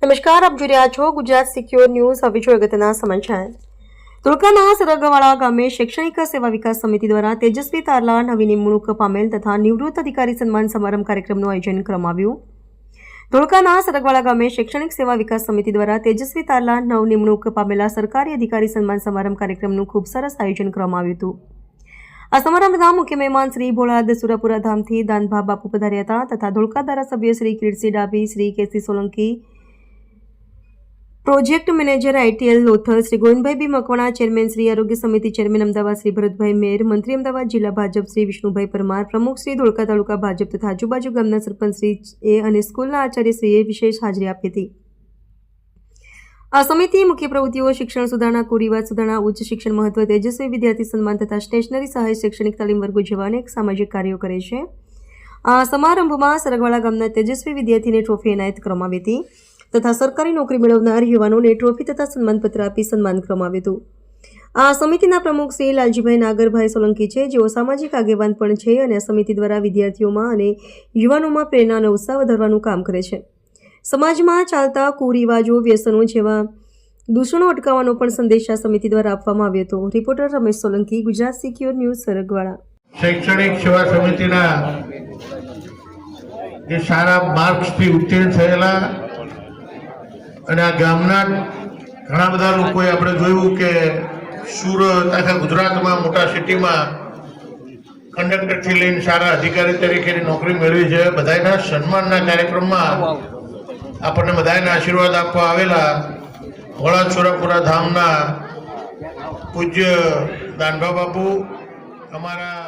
નમસ્કાર, આપ જોઈ રહ્યા છો ગુજરાત સિક્યોર ન્યૂઝ। હવે જોઈએ અગત્યના સમાચાર। ધોળકાના સરગવાળા ગામે શૈક્ષણિક સેવા વિકાસ સમિતિ દ્વારા તેજસ્વી તારલા નવી નિમણૂક પામેલ તથા નિવૃત્ત અધિકારી સન્માન સમારંભ કાર્યક્રમનું આયોજન કરવામાં આવ્યું। ધોળકાના સરગવાળા ગામે શૈક્ષણિક સેવા વિકાસ સમિતિ દ્વારા તેજસ્વી તારલા નવ નિમણૂક પામેલા સરકારી અધિકારી સન્માન સમારંભ કાર્યક્રમનું ખૂબ સરસ આયોજન કરવામાં આવ્યું હતું। આ સમારંભના મુખ્ય મહેમાન શ્રી ભોળાદ સુરાપુરા ધામથી દાનભા બાપુ પધાર્યા હતા તથા ધોળકા ધારાસભ્ય શ્રી કિરીટસિંહ ડાભી, શ્રી કેસી સોલંકી, પ્રોજેક્ટ મેનેજર આઈટીએલ લોથલ, શ્રી ગોવિંદભાઈ બી મકવાણા, ચેરમેન શ્રી આરોગ્ય સમિતિ, ચેરમેન અમદાવાદ શ્રી ભરતભાઈ મેર, મંત્રી અમદાવાદ જિલ્લા ભાજપ શ્રી વિષ્ણુભાઈ પરમાર, પ્રમુખ શ્રી ધોળકા તાલુકા ભાજપ તથા આજુબાજુ ગામના સરપંચ શ્રી એ અને સ્કૂલના આચાર્યશ્રીએ વિશેષ હાજરી આપી હતી। આ સમિતિ મુખ્ય પ્રવૃત્તિઓ શિક્ષણ સુધારણા, કુરિવાજ સુધારણા, ઉચ્ચ શિક્ષણ મહત્વ, તેજસ્વી વિદ્યાર્થી સન્માન તથા સ્ટેશનરી સહાય, શૈક્ષણિક તાલીમ વર્ગો જેવા અનેક સામાજિક કાર્યો કરે છે। આ સમારંભમાં સરગવાળા ગામના તેજસ્વી વિદ્યાર્થીને ટ્રોફી એનાયત કરવામાં આવી હતી તથા સરકારી નોકરી મેળવનાર યુવાનોને ટ્રોફી તથા સન્માનપત્ર આપી સન્માન કરવામાં આવ્યું હતું। આ સમિતિના પ્રમુખ શ્રી લાલજીભાઈ નાગરભાઈ સોલંકી છે, જેઓ સામાજિક આગેવાન પણ છે અને આ સમિતિ દ્વારા વિદ્યાર્થીઓમાં અને યુવાનોમાં પ્રેરણા અને ઉત્સાહ વધારવાનું કામ કરે છે। સમાજમાં ચાલતા કુરિવાજો, વ્યસનો જેવા દૂષણો અટકાવવાનો પણ સંદેશ આ સમિતિ દ્વારા આપવામાં આવ્યો હતો। Reporter Ramesh Solanki, Gujarat secure news, સરગવાળા। શૈક્ષણિક સેવા સમિતિના જે સારા માર્ક્સથી ઉત્તીર્ણ થયેલા અને આ ગામના ઘણા બધા લોકોએ આપણે જોયું કે સુરત, આખા ગુજરાતમાં મોટા સિટીમાં કંડક્ટરથી લઈને સારા અધિકારી તરીકેની નોકરી મેળવી છે। બધાના સન્માનના કાર્યક્રમમાં આપણને બધાને આશીર્વાદ આપવા આવેલા ભોળાદ સુરાપુરા ધામના પૂજ્ય દાનભા બાપુ, અમારા